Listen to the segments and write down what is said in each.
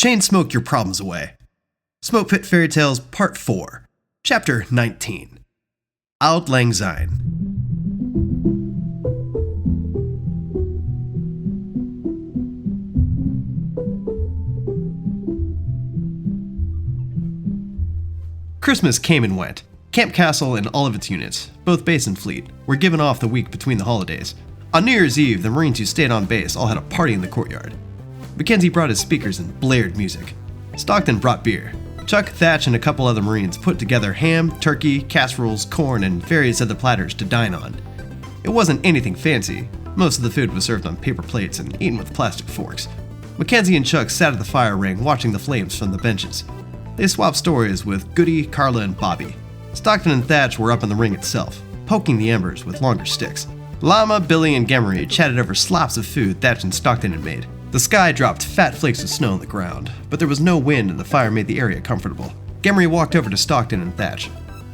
Chain smoke your problems away. Smokepit Fairy Tales Part 4, Chapter 19. Auld Lang Syne. Christmas came and went. Camp Castle and all of its units, both base and fleet, were given off the week between the holidays. On New Year's Eve, the Marines who stayed on base all had a party in the courtyard. Mackenzie brought his speakers and blared music. Stockton brought beer. Chuck, Thatch, and a couple other Marines put together ham, turkey, casseroles, corn, and various other platters to dine on. It wasn't anything fancy. Most of the food was served on paper plates and eaten with plastic forks. Mackenzie and Chuck sat at the fire ring watching the flames from the benches. They swapped stories with Goodie, Carla, and Bobby. Stockton and Thatch were up in the ring itself, poking the embers with longer sticks. Llama, Billy, and Gemery chatted over slops of food Thatch and Stockton had made. The sky dropped fat flakes of snow on the ground, but there was no wind and the fire made the area comfortable. Gemery walked over to Stockton and Thatch.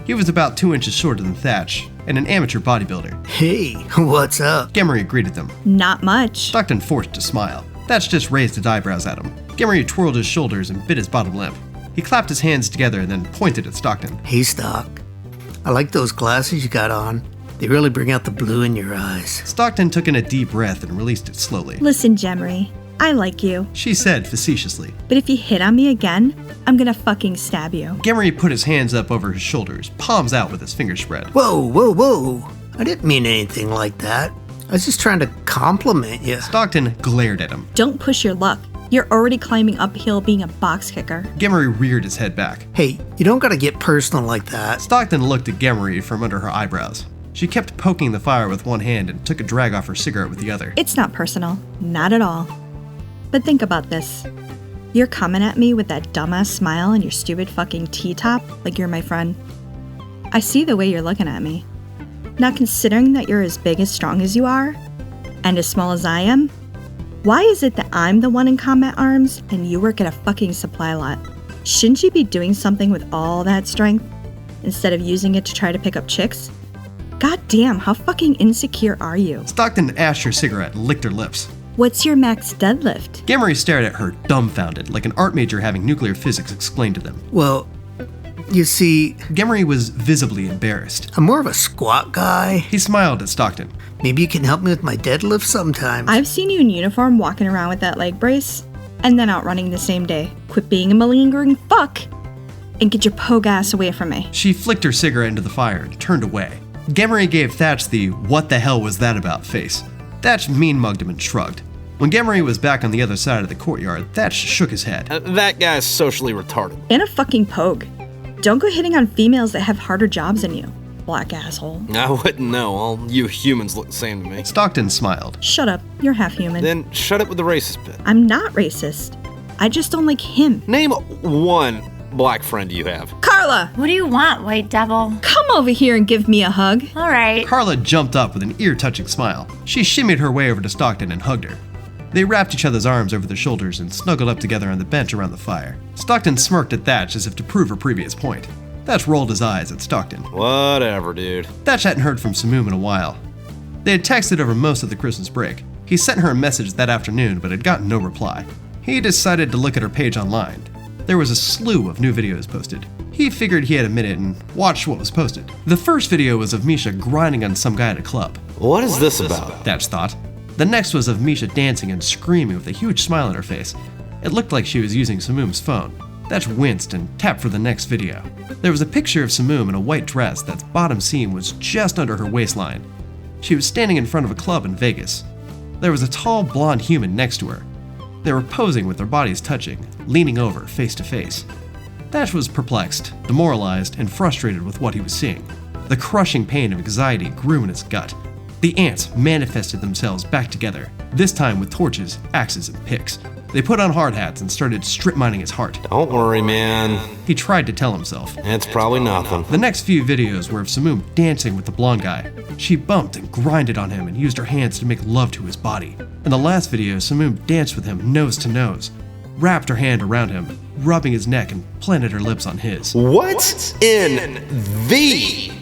He was about 2 inches shorter than Thatch, and an amateur bodybuilder. Hey, what's up? Gemery greeted them. Not much. Stockton forced a smile. Thatch just raised his eyebrows at him. Gemery twirled his shoulders and bit his bottom lip. He clapped his hands together and then pointed at Stockton. Hey, Stock. I like those glasses you got on. They really bring out the blue in your eyes. Stockton took in a deep breath and released it slowly. Listen, Gemery, I like you. She said facetiously. But if you hit on me again, I'm gonna fucking stab you. Gemery put his hands up over his shoulders, palms out with his fingers spread. Whoa. I didn't mean anything like that. I was just trying to compliment you. Stockton glared at him. Don't push your luck. You're already climbing uphill being a box kicker. Gemery reared his head back. Hey, you don't gotta get personal like that. Stockton looked at Gemery from under her eyebrows. She kept poking the fire with one hand and took a drag off her cigarette with the other. It's not personal. Not at all. But think about this. You're coming at me with that dumbass smile and your stupid fucking T-top like you're my friend. I see the way you're looking at me. Now, considering that you're as big and strong as you are, and as small as I am, why is it that I'm the one in combat arms and you work at a fucking supply lot? Shouldn't you be doing something with all that strength instead of using it to try to pick up chicks? God damn, how fucking insecure are you? Stockton ashed her cigarette and licked her lips. What's your max deadlift? Gemery stared at her, dumbfounded, like an art major having nuclear physics explained to them. Well, you see... Gemery was visibly embarrassed. I'm more of a squat guy. He smiled at Stockton. Maybe you can help me with my deadlift sometimes. I've seen you in uniform walking around with that leg brace, and then out running the same day. Quit being a malingering fuck, and get your pogue ass away from me. She flicked her cigarette into the fire and turned away. Gemery gave Thatch the "what the hell was that about" face. Thatch mean-mugged him and shrugged. When Gemery was back on the other side of the courtyard, Thatch shook his head. That guy's socially retarded. And a fucking pogue. Don't go hitting on females that have harder jobs than you, black asshole. I wouldn't know. All you humans look the same to me. Stockton smiled. Shut up. You're half human. Then shut up with the racist bit. I'm not racist. I just don't like him. Name one black friend you have. Carla! What do you want, white devil? Come over here and give me a hug. All right. Carla jumped up with an ear-touching smile. She shimmied her way over to Stockton and hugged her. They wrapped each other's arms over their shoulders and snuggled up together on the bench around the fire. Stockton smirked at Thatch as if to prove her previous point. Thatch rolled his eyes at Stockton. Whatever, dude. Thatch hadn't heard from Samum in a while. They had texted over most of the Christmas break. He sent her a message that afternoon but had gotten no reply. He decided to look at her page online. There was a slew of new videos posted. He figured he had a minute and watched what was posted. The first video was of Misha grinding on some guy at a club. What is this about? Thatch thought. The next was of Misha dancing and screaming with a huge smile on her face. It looked like she was using Samum's phone. Thatch winced and tapped for the next video. There was a picture of Samum in a white dress that's bottom seam was just under her waistline. She was standing in front of a club in Vegas. There was a tall blonde human next to her. They were posing with their bodies touching, leaning over face to face. Thatch was perplexed, demoralized, and frustrated with what he was seeing. The crushing pain of anxiety grew in his gut. The ants manifested themselves back together, this time with torches, axes, and picks. They put on hard hats and started strip mining his heart. Don't worry, man. He tried to tell himself. It's probably nothing. The next few videos were of Samum dancing with the blonde guy. She bumped and grinded on him and used her hands to make love to his body. In the last video, Samum danced with him nose to nose, wrapped her hand around him, rubbing his neck and planted her lips on his. What in the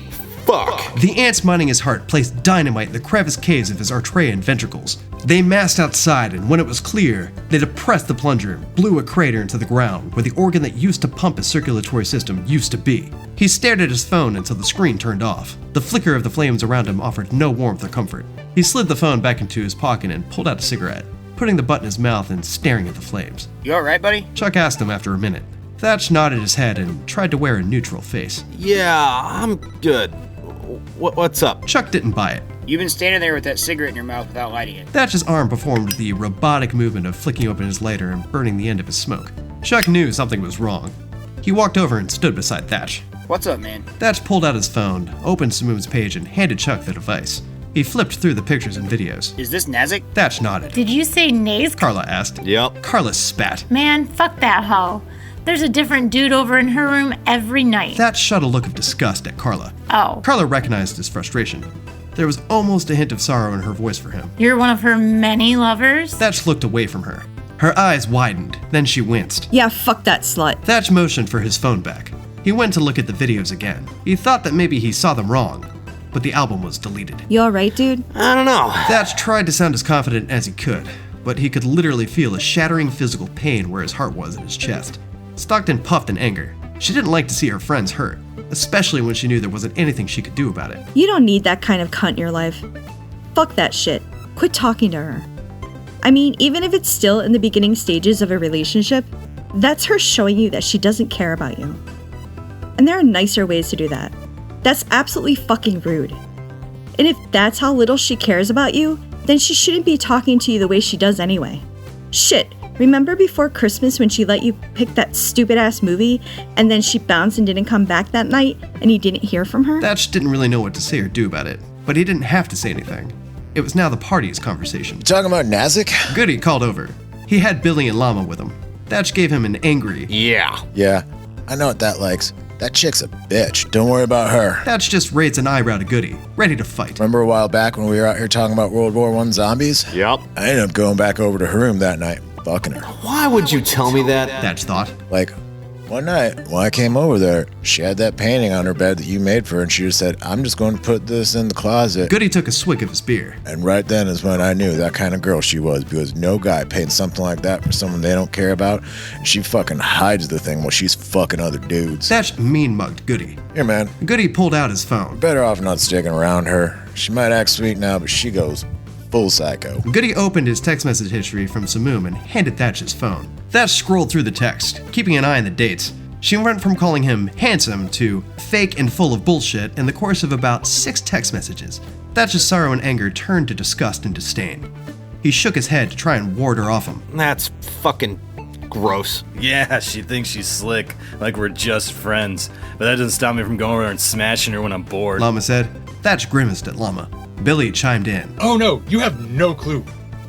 fuck? The ants mining his heart placed dynamite in the crevice caves of his Artrean ventricles. They massed outside, and when it was clear, they depressed the plunger and blew a crater into the ground where the organ that used to pump his circulatory system used to be. He stared at his phone until the screen turned off. The flicker of the flames around him offered no warmth or comfort. He slid the phone back into his pocket and pulled out a cigarette, putting the butt in his mouth and staring at the flames. You alright, buddy? Chuck asked him after a minute. Thatch nodded his head and tried to wear a neutral face. Yeah, I'm good. What's up? Chuck didn't buy it. You've been standing there with that cigarette in your mouth without lighting it. Thatch's arm performed the robotic movement of flicking open his lighter and burning the end of his smoke. Chuck knew something was wrong. He walked over and stood beside Thatch. What's up, man? Thatch pulled out his phone, opened Samum's page, and handed Chuck the device. He flipped through the pictures and videos. Is this Nazik? Thatch nodded. Did you say nays? Carla asked. Yep. Carla spat. Man, fuck that hoe. There's a different dude over in her room every night. Thatch shot a look of disgust at Carla. Oh. Carla recognized his frustration. There was almost a hint of sorrow in her voice for him. You're one of her many lovers? Thatch looked away from her. Her eyes widened, then she winced. Yeah, fuck that slut. Thatch motioned for his phone back. He went to look at the videos again. He thought that maybe he saw them wrong, but the album was deleted. You alright, dude? I don't know. Thatch tried to sound as confident as he could, but he could literally feel a shattering physical pain where his heart was in his chest. Stockton puffed in anger. She didn't like to see her friends hurt, especially when she knew there wasn't anything she could do about it. You don't need that kind of cunt in your life. Fuck that shit. Quit talking to her. I mean, even if it's still in the beginning stages of a relationship, that's her showing you that she doesn't care about you. And there are nicer ways to do that. That's absolutely fucking rude. And if that's how little she cares about you, then she shouldn't be talking to you the way she does anyway. Shit, remember before Christmas when she let you pick that stupid ass movie and then she bounced and didn't come back that night and you didn't hear from her? Thatch didn't really know what to say or do about it, but he didn't have to say anything. It was now the party's conversation. Talking about Nazik? Goodie called over. He had Billy and Llama with him. Thatch gave him an angry, Yeah. Yeah, I know what that likes. That chick's a bitch. Don't worry about her. Thatch just raised an eyebrow to Goodie, ready to fight. Remember a while back when we were out here talking about World War I zombies? Yep. I ended up going back over to her room that night, fucking her. Why would you tell me that? Thatch thought. Like, one night, when I came over there, she had that painting on her bed that you made for her, and she just said, I'm just going to put this in the closet. Goodie took a swig of his beer. And right then is when I knew that kind of girl she was, because no guy paints something like that for someone they don't care about, and she fucking hides the thing while she's fucking other dudes. Thatch mean-mugged Goodie. Here, man, Goodie pulled out his phone. better off not sticking around her. She might act sweet now, but she goes full psycho. Goodie opened his text message history from Samum and handed Thatch his phone. Thatch scrolled through the text, keeping an eye on the dates. She went from calling him handsome to fake and full of bullshit in the course of about 6 text messages. Thatch's sorrow and anger turned to disgust and disdain. He shook his head to try and ward her off him. That's fucking gross. Yeah, she thinks she's slick, like we're just friends. But that doesn't stop me from going over there and smashing her when I'm bored. Llama said. Thatch grimaced at Llama. Billy chimed in. Oh no, you have no clue.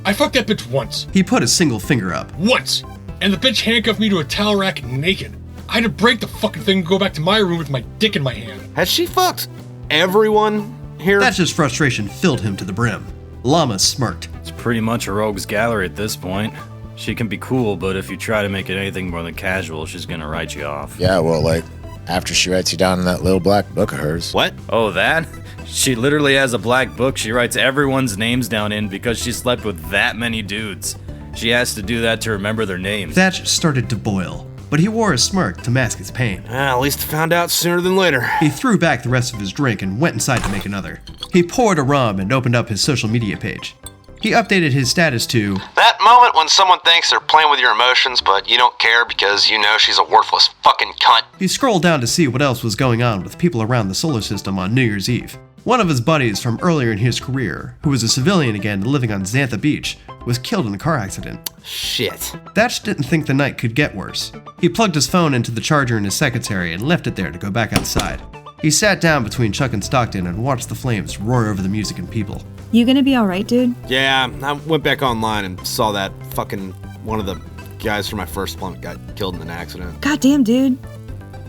I fucked that bitch once. He put a single finger up. Once. And the bitch handcuffed me to a towel rack naked. I had to break the fucking thing and go back to my room with my dick in my hand. Has she fucked everyone here? Thatch's frustration filled him to the brim. Llama smirked. It's pretty much a rogues gallery at this point. She can be cool, but if you try to make it anything more than casual, she's gonna write you off. Yeah, well, like, after she writes you down in that little black book of hers. What? Oh, that? She literally has a black book she writes everyone's names down in because she slept with that many dudes. She has to do that to remember their names. Thatch started to boil, but he wore a smirk to mask his pain. At least I found out sooner than later. He threw back the rest of his drink and went inside to make another. He poured a rum and opened up his social media page. He updated his status to, That moment when someone thinks they're playing with your emotions, but you don't care because you know she's a worthless fucking cunt. He scrolled down to see what else was going on with people around the solar system on New Year's Eve. One of his buddies from earlier in his career, who was a civilian again living on Xantha Beach, was killed in a car accident. Shit. Thatch didn't think the night could get worse. He plugged his phone into the charger in his secretary and left it there to go back outside. He sat down between Chuck and Stockton and watched the flames roar over the music and people. You gonna be alright, dude? Yeah, I went back online and saw that fucking one of the guys from my first deployment got killed in an accident. Goddamn, dude.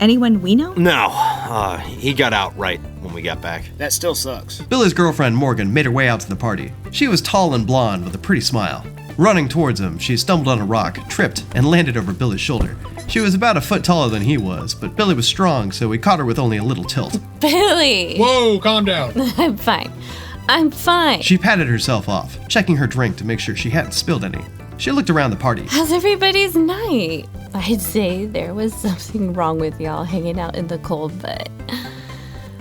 Anyone we know? No, he got out right when we got back. That still sucks. Billy's girlfriend Morgan made her way out to the party. She was tall and blonde with a pretty smile. Running towards him, she stumbled on a rock, tripped, and landed over Billy's shoulder. She was about a foot taller than he was, but Billy was strong, so he caught her with only a little tilt. Billy! Whoa, calm down. I'm fine. I'm fine. She patted herself off, checking her drink to make sure she hadn't spilled any. She looked around the party. How's everybody's night? I'd say there was something wrong with y'all hanging out in the cold, but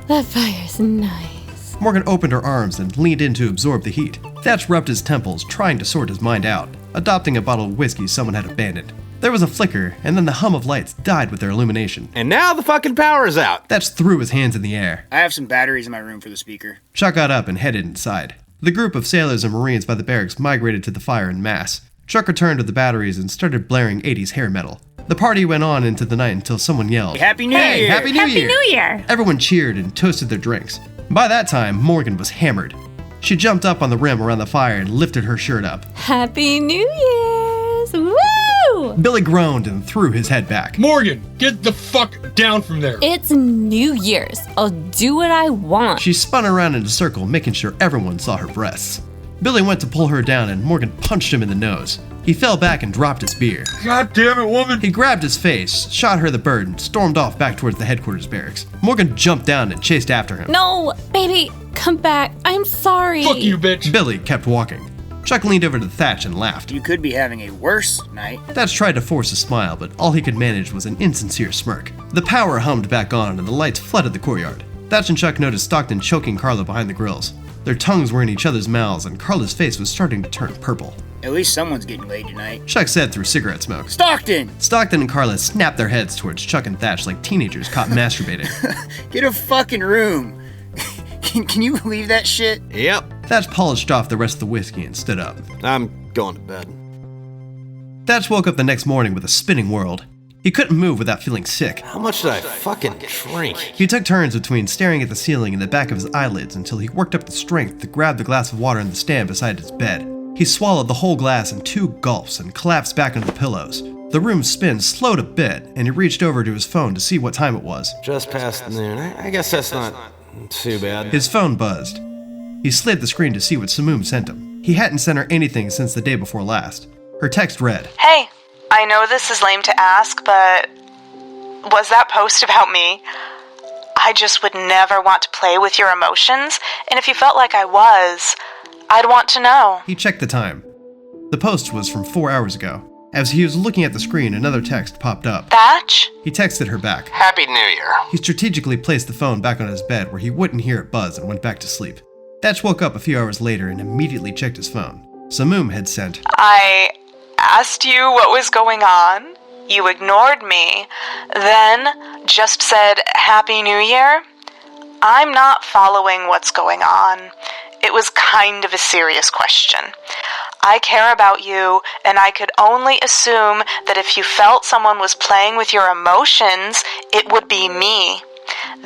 that fire's nice. Morgan opened her arms and leaned in to absorb the heat. Thatch rubbed his temples, trying to sort his mind out, adopting a bottle of whiskey someone had abandoned. There was a flicker, and then the hum of lights died with their illumination. And now the fucking power is out. Thatch threw his hands in the air. I have some batteries in my room for the speaker. Chuck got up and headed inside. The group of sailors and Marines by the barracks migrated to the fire en masse. Chuck returned to the batteries and started blaring 80s hair metal. The party went on into the night until someone yelled, Happy New "Hey, Year! Happy New Year!" New Year! Everyone cheered and toasted their drinks. By that time, Morgan was hammered. She jumped up on the rim around the fire and lifted her shirt up. Happy New Year's! Woo! Billy groaned and threw his head back. Morgan, get the fuck down from there. It's New Year's. I'll do what I want. She spun around in a circle, making sure everyone saw her breasts. Billy went to pull her down and Morgan punched him in the nose. He fell back and dropped his beer. God damn it, woman. He grabbed his face, shot her the bird, and stormed off back towards the headquarters barracks. Morgan jumped down and chased after him. No, baby, come back. I'm sorry. Fuck you, bitch. Billy kept walking. Chuck leaned over to Thatch and laughed. You could be having a worse night. Thatch tried to force a smile, but all he could manage was an insincere smirk. The power hummed back on and the lights flooded the courtyard. Thatch and Chuck noticed Stockton choking Carla behind the grills. Their tongues were in each other's mouths and Carla's face was starting to turn purple. At least someone's getting laid tonight. Chuck said through cigarette smoke. Stockton! Stockton and Carla snapped their heads towards Chuck and Thatch like teenagers caught masturbating. Get a fucking room. Can you believe that shit? Yep. Thatch polished off the rest of the whiskey and stood up. I'm going to bed. Thatch woke up the next morning with a spinning world. He couldn't move without feeling sick. How much did I fucking drink? He took turns between staring at the ceiling and the back of his eyelids until he worked up the strength to grab the glass of water in the stand beside his bed. He swallowed the whole glass in 2 gulps and collapsed back into the pillows. The room's spin slowed a bit, and he reached over to his phone to see what time it was. Just past noon. I guess that's not too bad. His phone buzzed. He slid the screen to see what Samum sent him. He hadn't sent her anything since the day before last. Her text read, "Hey, I know this is lame to ask, but was that post about me? I just would never want to play with your emotions, and if you felt like I was, I'd want to know." He checked the time. The post was from 4 hours ago. As he was looking at the screen, another text popped up. "Thatch?" He texted her back. "Happy New Year." He strategically placed the phone back on his bed where he wouldn't hear it buzz and went back to sleep. Thatch woke up a few hours later and immediately checked his phone. Samum had sent, "I asked you what was going on. You ignored me. Then just said, 'Happy New Year?' I'm not following what's going on. It was kind of a serious question. I care about you, and I could only assume that if you felt someone was playing with your emotions, it would be me.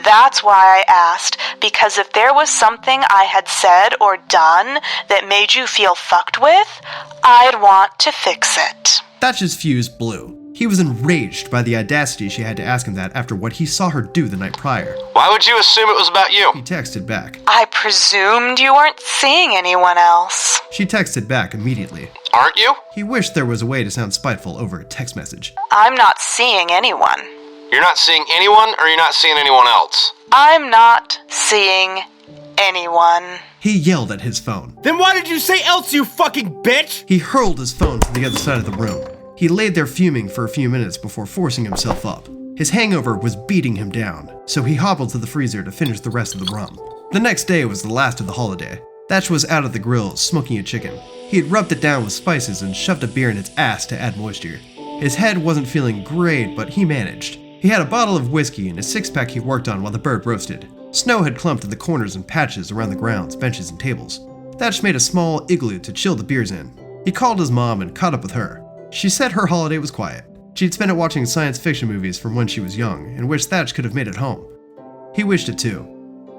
That's why I asked, because if there was something I had said or done that made you feel fucked with, I'd want to fix it." Thatch's fuse blew. He was enraged by the audacity she had to ask him that after what he saw her do the night prior. "Why would you assume it was about you?" He texted back. "I presumed you weren't seeing anyone else." She texted back immediately. "Aren't you?" He wished there was a way to sound spiteful over a text message. "I'm not seeing anyone." "You're not seeing anyone, or you're not seeing anyone else?" "I'm not seeing anyone." He yelled at his phone. Then why did you say else, you fucking bitch? He hurled his phone to the other side of the room. He laid there fuming for a few minutes before forcing himself up. His hangover was beating him down, so he hobbled to the freezer to finish the rest of the rum. The next day was the last of the holiday. Thatch was out at the grill, smoking a chicken. He had rubbed it down with spices and shoved a beer in its ass to add moisture. His head wasn't feeling great, but he managed. He had a bottle of whiskey and a 6-pack he worked on while the bird roasted. Snow had clumped in the corners and patches around the grounds, benches, and tables. Thatch made a small igloo to chill the beers in. He called his mom and caught up with her. She said her holiday was quiet. She'd spent it watching science fiction movies from when she was young, and wished Thatch could have made it home. He wished it too.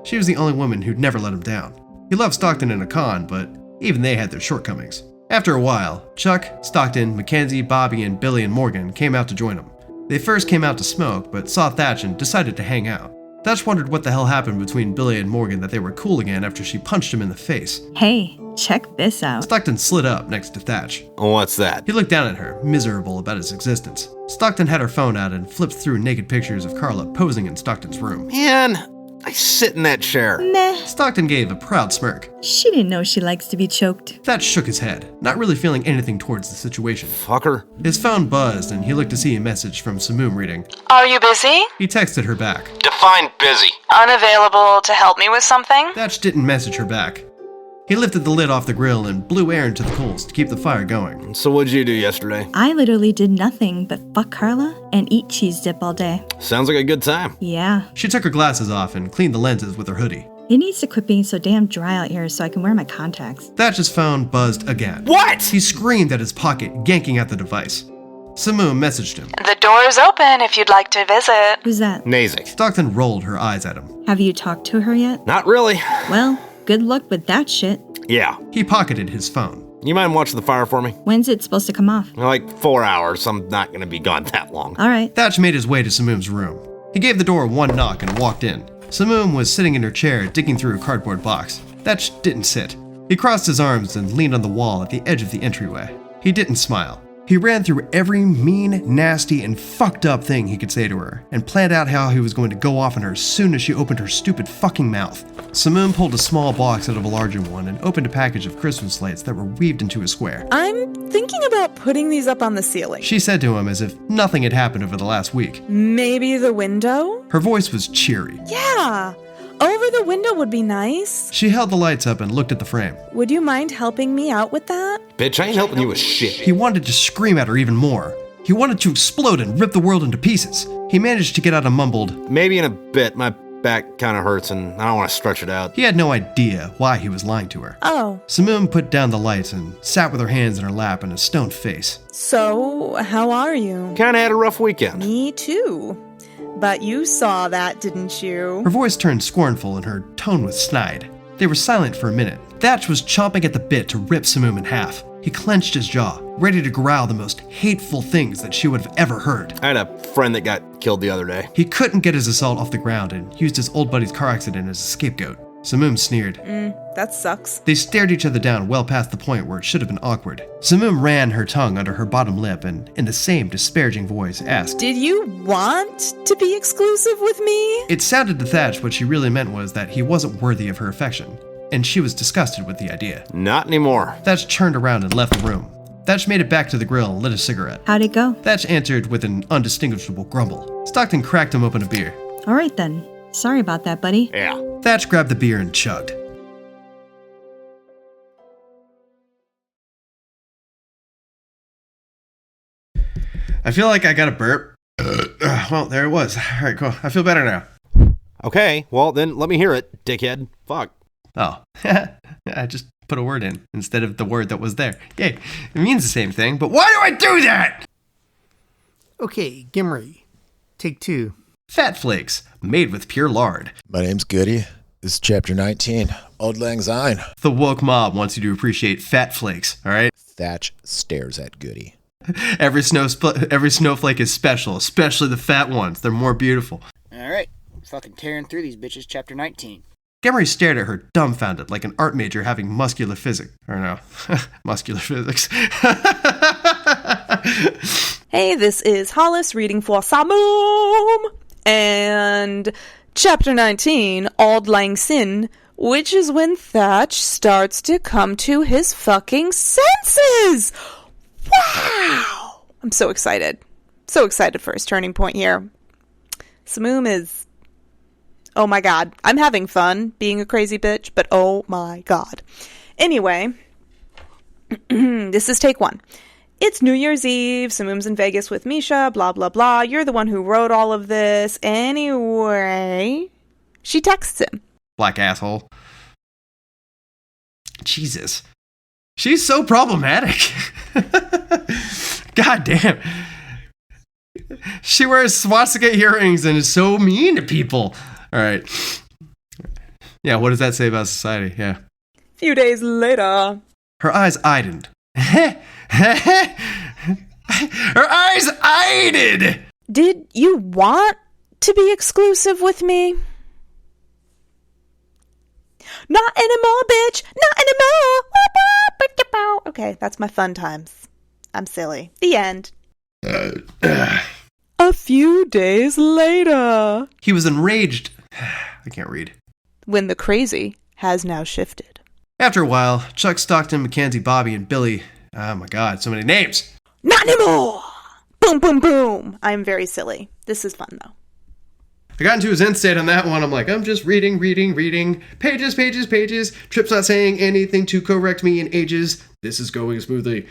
She was the only woman who'd never let him down. He loved Stockton and Akon, but even they had their shortcomings. After a while, Chuck, Stockton, Mackenzie, Bobby, and Billy and Morgan came out to join him. They first came out to smoke, but saw Thatch and decided to hang out. Thatch wondered what the hell happened between Billy and Morgan that they were cool again after she punched him in the face. Hey, check this out. Stockton slid up next to Thatch. What's that? He looked down at her, miserable about his existence. Stockton had her phone out and flipped through naked pictures of Carla posing in Stockton's room. Man, I sit in that chair. Meh. Stockton gave a proud smirk. She didn't know she likes to be choked. Thatch shook his head, not really feeling anything towards the situation. Fucker. His phone buzzed and he looked to see a message from Samum reading. Are you busy? He texted her back. Define busy. Unavailable to help me with something? Thatch didn't message her back. He lifted the lid off the grill and blew air into the coals to keep the fire going. So what'd you do yesterday? I literally did nothing but fuck Carla and eat cheese dip all day. Sounds like a good time. Yeah. She took her glasses off and cleaned the lenses with her hoodie. It needs to quit being so damn dry out here so I can wear my contacts. Thatch's phone buzzed again. What? He screamed at his pocket, yanking at the device. Samum messaged him. The door's open if you'd like to visit. Who's that? Nazik. Stockton rolled her eyes at him. Have you talked to her yet? Not really. Well, good luck with that shit. Yeah. He pocketed his phone. You mind watching the fire for me? When's it supposed to come off? Like 4 hours. I'm not gonna be gone that long. All right. Thatch made his way to Samum's room. He gave the door one knock and walked in. Samum was sitting in her chair, digging through a cardboard box. Thatch didn't sit. He crossed his arms and leaned on the wall at the edge of the entryway. He didn't smile. He ran through every mean, nasty, and fucked up thing he could say to her, and planned out how he was going to go off on her as soon as she opened her stupid fucking mouth. Samum pulled a small box out of a larger one and opened a package of Christmas lights that were weaved into a square. I'm thinking about putting these up on the ceiling. She said to him as if nothing had happened over the last week. Maybe the window? Her voice was cheery. Yeah. Over the window would be nice. She held the lights up and looked at the frame. Would you mind helping me out with that? Bitch, I ain't helping you with shit. He wanted to scream at her even more. He wanted to explode and rip the world into pieces. He managed to get out a mumbled, "Maybe in a bit. My back kind of hurts and I don't want to stretch it out." He had no idea why he was lying to her. Oh. Samum put down the lights and sat with her hands in her lap and a stone face. So, how are you? Kind of had a rough weekend. Me too. But you saw that, didn't you? Her voice turned scornful and her tone was snide. They were silent for a minute. Thatch was chomping at the bit to rip Samum in half. He clenched his jaw, ready to growl the most hateful things that she would have ever heard. I had a friend that got killed the other day. He couldn't get his assault off the ground and used his old buddy's car accident as a scapegoat. Samum sneered. That sucks. They stared each other down well past the point where it should have been awkward. Samum ran her tongue under her bottom lip and, in the same disparaging voice, asked, Did you want to be exclusive with me? It sounded to Thatch what she really meant was that he wasn't worthy of her affection, and she was disgusted with the idea. Not anymore. Thatch turned around and left the room. Thatch made it back to the grill and lit a cigarette. How'd it go? Thatch answered with an undistinguishable grumble. Stockton cracked him open a beer. All right then. Sorry about that, buddy. Yeah. Thatch grabbed the beer and chugged. I feel like I got a burp. Well, there it was. All right, cool. I feel better now. Okay, well then let me hear it, dickhead. Fuck. Oh, I just put a word in instead of the word that was there. Yay, it means the same thing, but why do I do that? Okay, Gemery. Take 2. Fat flakes, made with pure lard. My name's Goodie. This is chapter 19. Auld Lang Syne. The woke mob wants you to appreciate fat flakes, all right? Thatch stares at Goodie. Every snowflake is special, especially the fat ones. They're more beautiful. Alright, fucking tearing through these bitches, chapter 19. Gemery stared at her dumbfounded like an art major having muscular physics. Or no, muscular physics. Hey, this is Hollis reading for Samum. And chapter 19, Auld Lang Syne, which is when Thatch starts to come to his fucking senses. Wow! I'm so excited. So excited for his turning point here. Samum is... Oh my god. I'm having fun being a crazy bitch, but oh my god. Anyway, this is take 1. It's New Year's Eve. Samum's in Vegas with Misha, blah, blah, blah. You're the one who wrote all of this. Anyway, she texts him. Black asshole. Jesus. She's so problematic. God damn. She wears swastika earrings and is so mean to people. All right. Yeah, what does that say about society? Yeah. Few days later. Her eyes widened. Her eyes eyed. Did you want to be exclusive with me? Not anymore, bitch! Not anymore! Okay, that's my fun times. I'm silly. The end. A few days later. He was enraged. I can't read. When the crazy has now shifted. After a while, Chuck, Stockton, Mackenzie, Bobby, and Billy. Oh my god, so many names! Not anymore! Boom, boom, boom! I'm very silly. This is fun, though. I got into his end state on that one. I'm like, I'm just reading. Pages. Trip's not saying anything to correct me in ages. This is going smoothly.